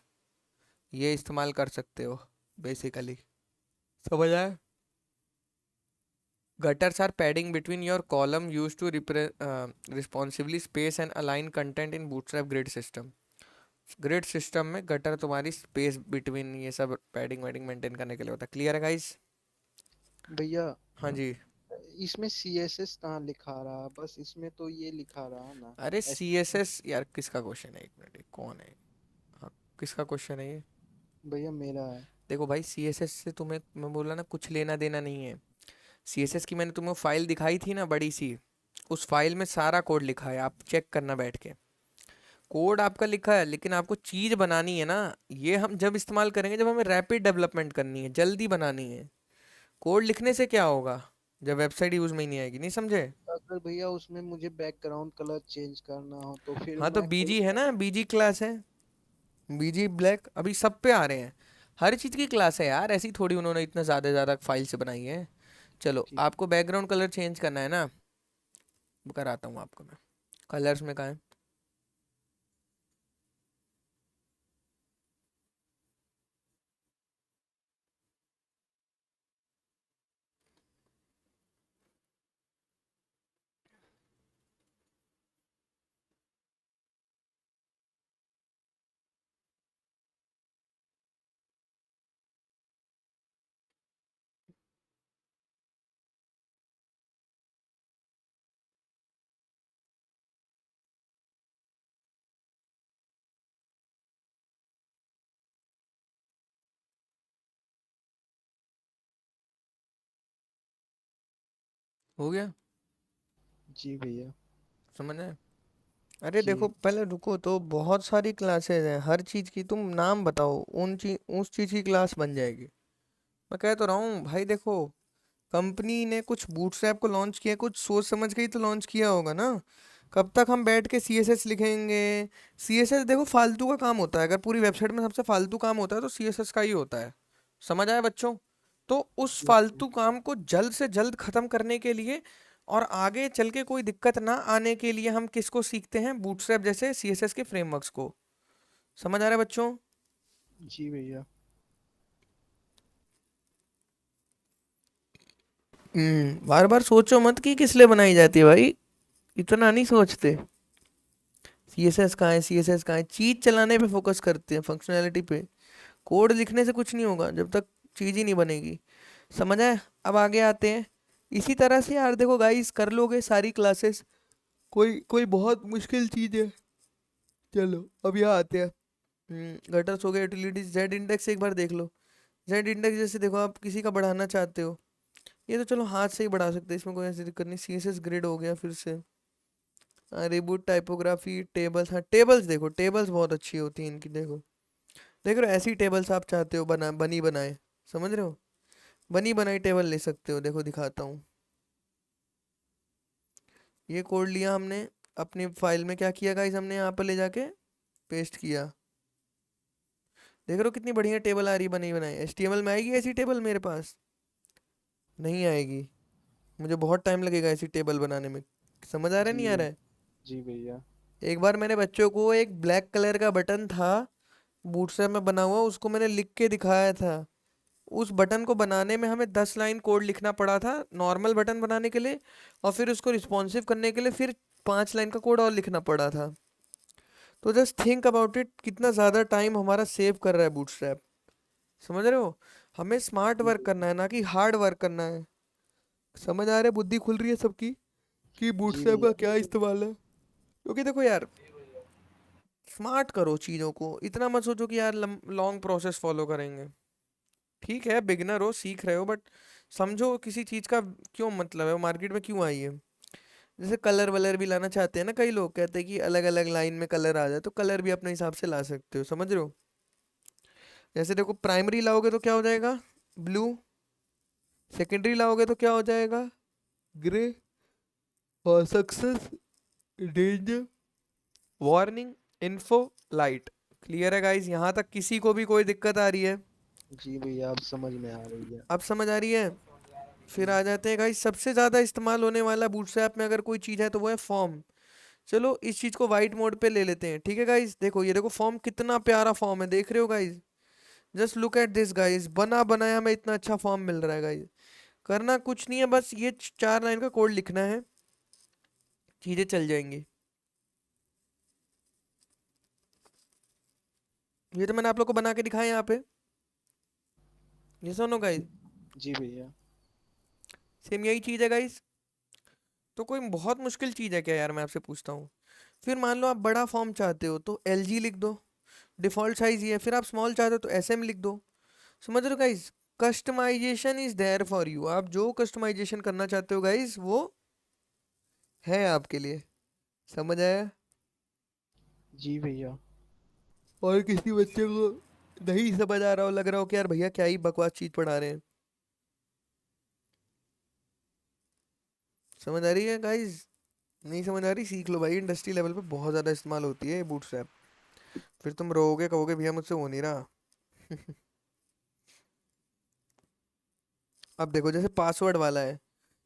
ये इस्तेमाल कर सकते हो बेसिकली, समझ आया। Gutters are padding between your column used to responsively space and align content in Bootstrap grid system। Grid system में गटर तुम्हारी स्पेस बिटवीन ये सब पैडिंग वैडिंग मेंटेन करने के लिए होता है। क्लियर है गाइस? भैया हाँ जी। इसमें CSS कहाँ लिखा रहा, बस इसमें तो ये लिखा रहा ना अरे एस। CSS यार, किसका क्वेश्चन है? एक मिनट, कौन है? हाँ, किसका क्वेश्चन है ये? भैया मेरा है। देखो भाई, CSS से तुम्हें मैं बोला ना कुछ लेना देना नहीं है। CSS की मैंने तुम्हें फाइल दिखाई थी ना बड़ी सी, उस फाइल में सारा कोड लिखा है, आप चेक करना बैठ के। कोड आपका लिखा है, लेकिन आपको चीज़ बनानी है ना, ये हम जब इस्तेमाल करेंगे जब हमें रैपिड डेवलपमेंट करनी है, जल्दी बनानी है। कोड लिखने से क्या होगा जब वेबसाइट यूज में ही नहीं आएगी, नहीं समझे? अगर भैया उसमें मुझे बैकग्राउंड कलर चेंज करना हो तो फिर हाँ तो मैं BG है ना, BG क्लास है, BG ब्लैक अभी सब पे आ रहे हैं, हर चीज़ की क्लास है यार, ऐसी थोड़ी उन्होंने इतना ज़्यादा फाइल से बनाई है। चलो, ठीक। आपको बैकग्राउंड कलर चेंज करना है ना, कराता हूँ आपको मैं। कलर्स में कहाँ है? हो गया? जी भैया। समझ आए? अरे देखो, जी पहले रुको, तो बहुत सारी क्लासेस हैं, हर चीज़ की तुम नाम बताओ, उस चीज़ की क्लास बन जाएगी। मैं कह तो रहा हूँ भाई, देखो कंपनी ने कुछ बूटस्ट्रैप को लॉन्च किया, कुछ सोच समझ के ही तो लॉन्च किया होगा ना। कब तक हम बैठ के CSS लिखेंगे? CSS देखो फालतू का काम होता है, अगर पूरी वेबसाइट में सबसे फालतू काम होता है तो CSS का ही होता है। समझ आया बच्चों? तो उस जी फालतू काम को जल्द से जल्द खत्म करने के लिए और आगे चल के कोई दिक्कत ना आने के लिए हम किसको सीखते हैं? बूटस्ट्रैप जैसे CSS के फ्रेमवर्क्स को। समझ आ रहा है बच्चों? जी भैया। बार बार सोचो मत कि किस लिए बनाई जाती है भाई, इतना नहीं सोचते। CSS कहाँ है, CSS कहाँ है, चीज चलाने पे फोकस करते हैं, फंक्शनैलिटी पे। कोड लिखने से कुछ नहीं होगा जब तक चीज ही नहीं बनेगी। समझ आए? अब आगे आते हैं। इसी तरह से यार देखो गाइस, कर लोगे सारी क्लासेस, कोई कोई बहुत मुश्किल चीज है। चलो अब यहाँ आते हैं। गटर्स हो गए, यूटिलिटीज, जेड इंडेक्स एक बार देख लो। जेड इंडेक्स जैसे देखो, आप किसी का बढ़ाना चाहते हो, ये तो चलो हाथ से ही बढ़ा सकते हैं, इसमें कोई ऐसी दिक्कत नहीं। CSS ग्रिड हो गया फिर से। रिबूट टाइपोग्राफी, टेबल्स, हाँ टेबल्स देखो, टेबल्स बहुत अच्छी होती हैं इनकी। देखो देख रहे हो, ऐसी टेबल्स आप चाहते हो बनी बनाए, समझ रहे हो? बनी बनाई टेबल ले सकते हो, देखो दिखाता हूँ। ये कोड लिया हमने अपनी फाइल में, क्या किया गाइस हमने यहाँ पर ले जाके पेस्ट किया। देख रहे हो कितनी बढ़िया टेबल आ रही बनी बनाई। HTML में आएगी ऐसी टेबल? मेरे पास नहीं आएगी, मुझे बहुत टाइम लगेगा ऐसी टेबल बनाने में। समझ आ रहा है जी नहीं आ रहा है? जी भैया। एक बार मैंने बच्चों को एक ब्लैक कलर का बटन था बूटस्ट्रैप में बना हुआ, उसको मैंने लिख के दिखाया था। उस बटन को बनाने में हमें 10 लाइन कोड लिखना पड़ा था नॉर्मल बटन बनाने के लिए, और फिर उसको रिस्पॉन्सिव करने के लिए फिर 5 लाइन का कोड और लिखना पड़ा था। तो जस्ट थिंक अबाउट इट, कितना ज़्यादा टाइम हमारा सेव कर रहा है बूटस्ट्रैप। समझ रहे हो? हमें स्मार्ट वर्क करना है, ना कि हार्ड वर्क करना है। समझ आ रहा है? बुद्धि खुल रही है सबकी कि जी बूटस्ट्रैप का भैया। क्या इस्तेमाल है। क्योंकि देखो यार, स्मार्ट करो चीज़ों को, इतना मत सोचो कि यार लॉन्ग प्रोसेस फॉलो करेंगे। ठीक है, बिगनर हो, सीख रहे हो, बट समझो किसी चीज़ का क्यों मतलब है, मार्केट में क्यों आई है। जैसे कलर वलर भी लाना चाहते हैं ना, कई लोग कहते हैं कि अलग अलग लाइन में कलर आ जाए, तो कलर भी अपने हिसाब से ला सकते हो, समझ रहे हो? जैसे देखो, प्राइमरी लाओगे तो क्या हो जाएगा? ब्लू। सेकेंडरी लाओगे तो क्या हो जाएगा? ग्रे और success, danger, warning, info, light. Clear है गाइस? यहाँ तक किसी को भी कोई दिक्कत आ रही है? जी भैया अब समझ में आ रही है। अब समझ आ रही है? फिर आ जाते हैं गाइस, सबसे ज़्यादा इस्तेमाल होने वाला बूटस्ट्रैप में अगर कोई चीज़ है तो वो है फॉर्म। चलो इस चीज़ को वाइट मोड पे ले लेते हैं, ठीक है गाइस? देखो ये देखो फॉर्म, कितना प्यारा फॉर्म है, देख रहे हो guys? Just look at this guys, बना बनाया हमें इतना अच्छा फॉर्म मिल रहा है गाइस। करना कुछ नहीं है, बस ये 4 लाइन का कोड लिखना है, चीज़ें चल जाएंगी। ये तो मैंने आप लोग को बना के दिखाया यहाँ पे, ये सुनो गाइस, जी भैया। सेम यही चीज़ है गाइस। तो कोई बहुत मुश्किल चीज़ है क्या यार, मैं आपसे पूछता हूँ? फिर मान लो आप बड़ा फॉर्म चाहते हो तो LG लिख दो, डिफ़ॉल्ट साइज ये है। फिर आप स्मॉल चाहते हो तो SM लिख दो। समझ रहे हो guys? Customisation is there for you. आप जो कस्टमाइजेशन करना चाहते हो गाइस वो है आपके लिए। समझ आया? जी भैया। और किसी बच्चे को नहीं समझ आ रहा हो, लग रहा हो कि यार भैया क्या ही बकवास चीज़ पढ़ा रहे हैं, समझ आ रही है गाइस? नहीं समझ आ रही? सीख लो भाई, इंडस्ट्री लेवल पे बहुत ज़्यादा इस्तेमाल होती है ये बूटस्ट्रैप। फिर तुम रोओगे, कहोगे भैया मुझसे हो नहीं रहा। अब देखो जैसे पासवर्ड वाला है,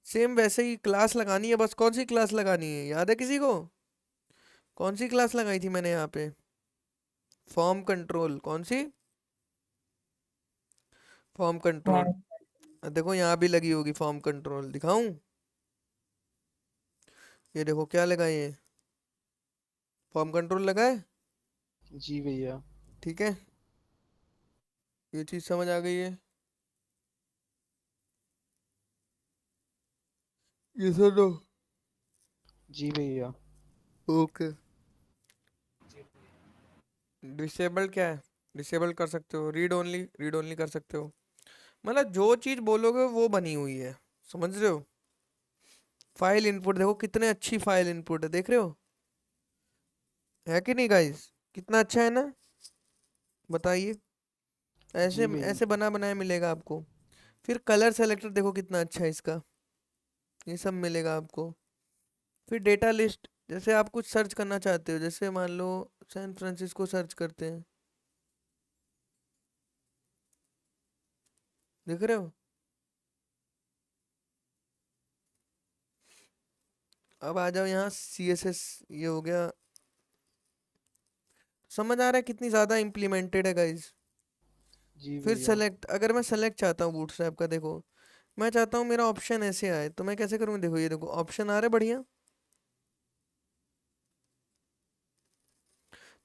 सेम वैसे ही क्लास लगानी है, बस कौन सी क्लास लगानी है याद है किसी को? कौन सी क्लास लगाई थी मैंने यहाँ पे? Form control. कौन सी? Form control. देखो यहाँ भी लगी होगी फॉर्म कंट्रोल, दिखाऊं? ये देखो क्या लगा, ये फॉर्म कंट्रोल लगा है, जी भैया। ठीक है? ये चीज़ समझ आ गई है? ये सुनो। जी भैया। ओके। डिसेबल क्या है? डिसेबल कर सकते हो, रीड ओनली, रीड ओनली कर सकते हो। मतलब जो चीज़ बोलोगे वो बनी हुई है, समझ रहे हो? फाइल इनपुट देखो कितने अच्छी फाइल इनपुट है, देख रहे हो? है कि नहीं गाइस? कितना अच्छा है ना? बताइए। ऐसे जी भैया। ऐसे बना बनाया मिलेगा आपको। फिर कलर सेलेक्टर देखो कितना अच्छा है इसका, ये सब मिलेगा आपको। फिर डेटा लिस्ट, जैसे आप कुछ सर्च करना चाहते हो, जैसे मान लो सैन फ्रांसिस्को सर्च करते हैं, देख रहे हो? अब आ जाओ यहाँ CSS, ये हो गया। समझ आ रहा है कितनी ज़्यादा इम्प्लीमेंटेड है गाइज? जी फिर भैया। सेलेक्ट, अगर मैं सेलेक्ट चाहता हूँ बूटस्ट्रैप का, देखो मैं चाहता हूँ मेरा ऑप्शन ऐसे आए, तो मैं कैसे करूँ? देखो ये देखो ऑप्शन आ रहा है बढ़िया।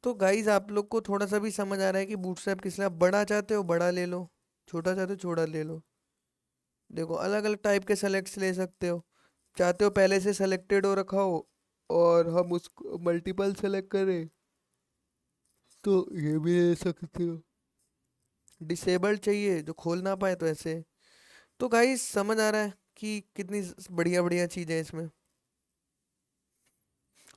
तो गाइज आप लोग को थोड़ा सा भी समझ आ रहा है कि बूटस्ट्रैप किस लिए? आप बड़ा चाहते हो बड़ा ले लो, छोटा चाहते हो छोटा ले लो। देखो अलग अलग टाइप के सेलेक्ट्स ले सकते हो, चाहते हो पहले से सेलेक्टेड हो रखा हो और हम उसको मल्टीपल सेलेक्ट करें तो ये भी ले सकते हो। डिसेबल्ड चाहिए जो खोल ना पाए तो ऐसे। तो गाइस समझ आ रहा है कि कितनी बढ़िया बढ़िया चीज़ है इसमें।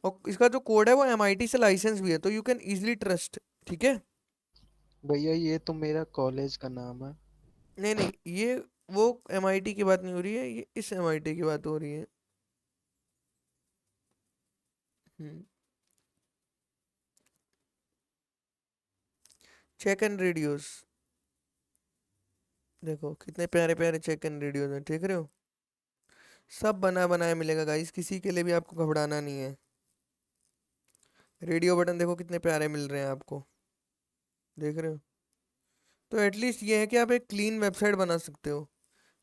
और इसका जो कोड है वो MIT से लाइसेंस भी है, तो यू कैन इजीली ट्रस्ट, ठीक है? भैया ये तो मेरा कॉलेज का नाम है। नहीं नहीं, ये वो MIT की बात नहीं हो रही है, ये इस MIT की बात हो रही है। चेक एंड रेडियोस, देखो कितने प्यारे प्यारे चेक एंड रेडियोस हैं, देख रहे हो? सब बना बनाया मिलेगा गाइस, किसी के लिए भी आपको घबराना नहीं है। रेडियो बटन देखो कितने प्यारे मिल रहे हैं आपको, देख रहे हो? तो एटलीस्ट ये है कि आप एक क्लीन वेबसाइट बना सकते हो।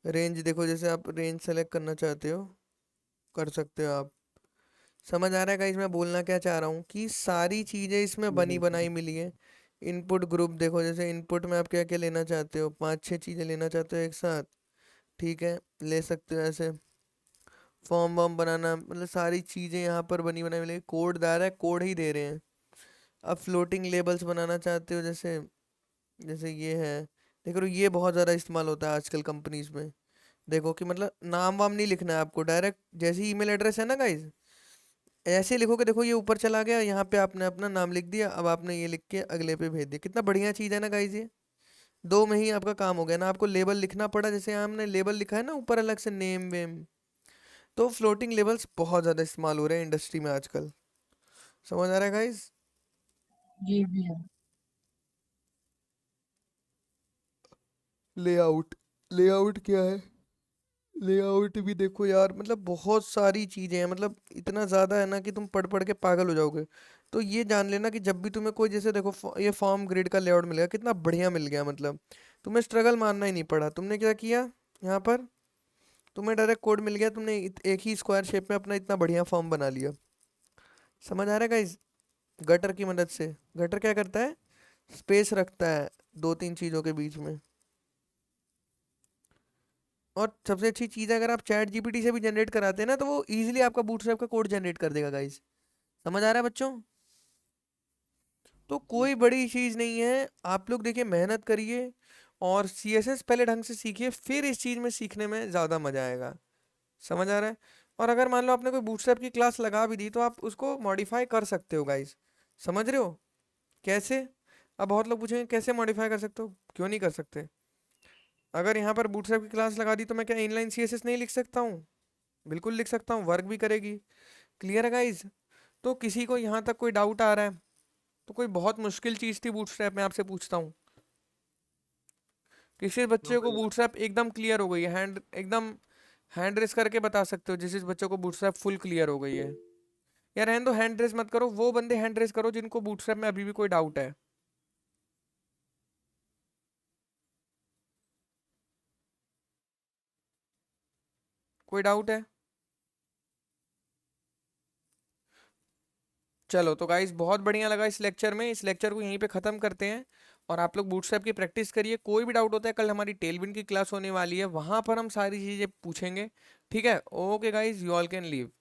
रेंज देखो, जैसे आप रेंज सेलेक्ट करना चाहते हो कर सकते हो आप। समझ आ रहा है गाइस मैं बोलना क्या चाह रहा हूँ? कि सारी चीज़ें इसमें जी बनी भैया। बनाई मिली है। इनपुट ग्रुप देखो, जैसे इनपुट में आप क्या क्या लेना चाहते हो, 5-6 चीज़ें लेना चाहते हो एक साथ, ठीक है? ले सकते हो ऐसे। फॉर्म वॉर्म बनाना, मतलब सारी चीज़ें यहाँ पर बनी बनाई मिलेगी। कोड दे रहा है, कोड ही दे रहे हैं। अब फ्लोटिंग लेबल्स बनाना चाहते हो, जैसे जैसे ये है, देख रहे हो? ये बहुत ज़्यादा इस्तेमाल होता है आजकल कंपनीज में। देखो कि मतलब नाम वाम नहीं लिखना है आपको, डायरेक्ट जैसी ईमेल एड्रेस है ना गाइज, ऐसे लिखोगे, देखो ये ऊपर चला गया, यहाँ पे आपने अपना नाम लिख दिया, अब आपने ये लिख के अगले पे भेज दिया। कितना बढ़िया चीज़ है ना गाइज ये? 2 में ही आपका काम हो गया ना, आपको लेबल लिखना पड़ा, जैसे यहाँ हमने लेबल लिखा है ना ऊपर अलग से, नेम वेम, तो फ्लोटिंग लेवल्स बहुत ज़्यादा इस्तेमाल हो रहे हैं इंडस्ट्री में आजकल। समझ आ रहा है गाइस? जी भैया। लेआउट, लेआउट क्या है? लेआउट भी देखो यार, मतलब बहुत सारी चीजें हैं, मतलब इतना ज्यादा है ना कि तुम पढ़ पढ़ के पागल हो जाओगे। तो ये जान लेना कि जब भी तुम्हें कोई, जैसे देखो ये फॉर्म ग्रिड का लेआउट मिलेगा, कितना बढ़िया मिल गया, मतलब तुम्हें स्ट्रगल मारना ही नहीं पड़ा। तुमने क्या किया यहाँ पर, तुम्हें डायरेक्ट कोड मिल गया, तुमने एक ही स्क्वायर शेप में अपना इतना बढ़िया फॉर्म बना लिया। समझ आ रहा है गाइस? गटर की मदद से। गटर क्या करता है? स्पेस रखता है दो तीन चीजों के बीच में। और सबसे अच्छी चीज़ है, अगर आप चैट जीपीटी से भी जनरेट कराते हैं ना, तो वो इजीली आपका बूटस्ट्रैप का कोड जनरेट कर देगा गाइस। समझ आ रहा है बच्चों? तो जी कोई बड़ी चीज़ नहीं है। आप लोग देखिए, मेहनत करिए और सीएसएस पहले ढंग से सीखिए, फिर इस चीज़ में सीखने में ज़्यादा मज़ा आएगा। समझ आ रहा है? और अगर मान लो आपने कोई बूटस्ट्रैप की क्लास लगा भी दी, तो आप उसको मॉडिफाई कर सकते हो गाइस। समझ रहे हो? कैसे? अब बहुत लोग पूछेंगे कैसे मॉडिफाई कर सकते हो? क्यों नहीं कर सकते? अगर यहाँ पर बूटस्ट्रैप की क्लास लगा दी, तो मैं क्या इनलाइन सीएसएस नहीं लिख सकता हूँ? बिल्कुल लिख सकता हूँ, वर्क भी करेगी। क्लियर है गाइज? तो किसी को यहाँ तक कोई डाउट आ रहा है, तो कोई बहुत मुश्किल चीज़ थी बूटस्ट्रैप में, आपसे पूछता हूँ, किसी नो बच्चे को भैया। बूटस्ट्रैप एकदम क्लियर हो गई है? हैंड एकदम हैंड रेस करके बता सकते हो जिस बच्चे को बूटस्ट्रैप फुल क्लियर हो गई है? यार रहने दो, हैंड रेस मत करो, वो बंदे हैंड रेस करो जिनको बूटस्ट्रैप में अभी भी कोई डाउट है। कोई डाउट है? चलो तो गाइस, बहुत बढ़िया लगा इस लेक्चर में। इस लेक्चर को यहीं पे ख़त्म करते हैं और आप लोग बूटस्ट्रैप की प्रैक्टिस करिए। कोई भी डाउट होता है, कल हमारी टेलविंड की क्लास होने वाली है, वहां पर हम सारी चीज़ें पूछेंगे। ठीक है? Okay guys, you all can leave.